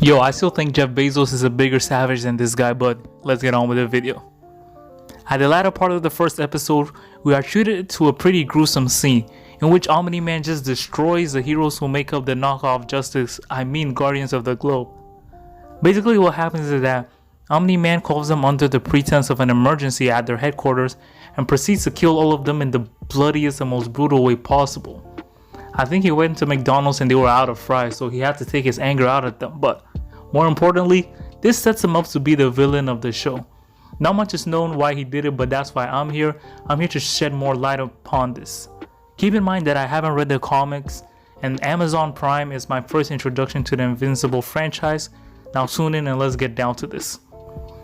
Yo, I still think Jeff Bezos is a bigger savage than this guy, but let's get on with the video. At the latter part of the first episode, we are treated to a pretty gruesome scene in which OMNi Man just destroys the heroes who make up the knockoff Guardians of the Globe. Basically what happens is that OMNi Man calls them under the pretense of an emergency at their headquarters and proceeds to kill all of them in the bloodiest and most brutal way possible. I think he went to McDonald's and they were out of fries, so he had to take his anger out at them, but more importantly, this sets him up to be the villain of the show. Not much is known why he did it, but that's why I'm here. I'm here to shed more light upon this. Keep in mind that I haven't read the comics, and Amazon Prime is my first introduction to the Invincible franchise. Now tune in and let's get down to this.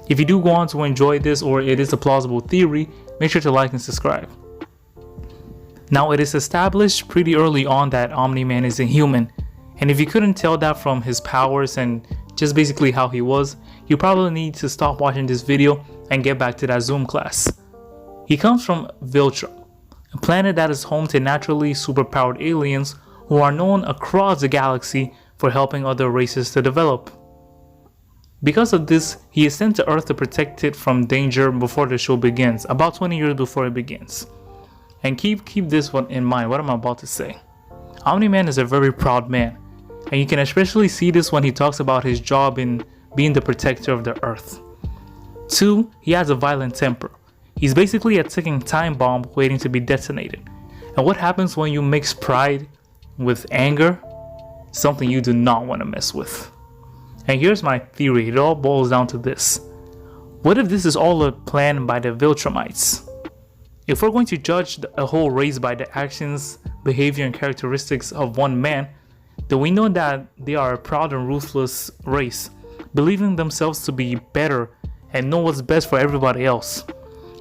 If you do go on to enjoy this, or it is a plausible theory, make sure to like and subscribe. Now it is established pretty early on that OMNi Man is a human, and if you couldn't tell that from his powers and just basically how he was, you probably need to stop watching this video and get back to that Zoom class. He comes from Viltra, a planet that is home to naturally superpowered aliens who are known across the galaxy for helping other races to develop. Because of this, he is sent to Earth to protect it from danger before the show begins, about 20 years before it begins. And keep this one in mind, what I'm about to say. OMNi Man is a very proud man, and you can especially see this when he talks about his job in being the protector of the Earth. 2. He has a violent temper. He's basically a ticking time bomb waiting to be detonated. And what happens when you mix pride with anger? Something you do not want to mess with. And here's my theory, it all boils down to this. What if this is all a plan by the Viltramites? If we're going to judge a whole race by the actions, behavior, and characteristics of one man, then we know that they are a proud and ruthless race, believing themselves to be better and know what's best for everybody else.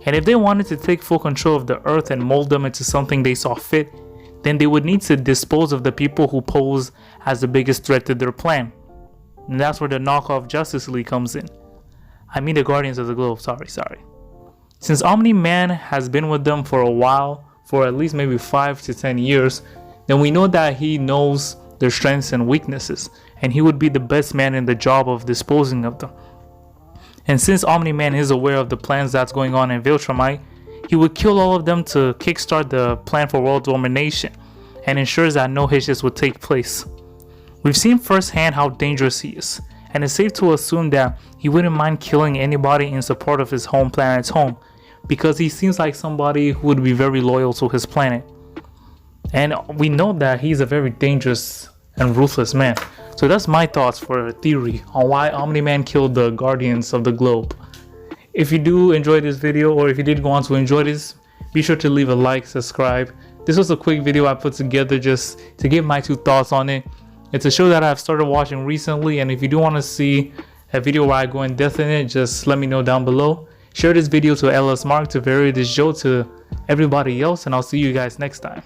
And if they wanted to take full control of the Earth and mold them into something they saw fit, then they would need to dispose of the people who pose as the biggest threat to their plan. And that's where the knockoff Justice League comes in. I mean the Guardians of the Globe, sorry. Since OMNi Man has been with them for a while, for at least maybe 5 to 10 years, then we know that he knows their strengths and weaknesses, and he would be the best man in the job of disposing of them. And since OMNi Man is aware of the plans that's going on in Viltramite, he would kill all of them to kickstart the plan for world domination, and ensures that no hitches would take place. We've seen firsthand how dangerous he is, and it's safe to assume that he wouldn't mind killing anybody in support of his home planet's home, because he seems like somebody who would be very loyal to his planet. And we know that he's a very dangerous and ruthless man. So that's my thoughts for a theory on why OMNi Man killed the Guardians of the Globe. If you do enjoy this video, or if you did go on to enjoy this, be sure to leave a like, subscribe. This was a quick video I put together just to give my 2 thoughts on it. It's a show that I've started watching recently, and if you do want to see a video where I go in depth in it, just let me know down below. Share this video to LS Mark to vary this show to everybody else, and I'll see you guys next time.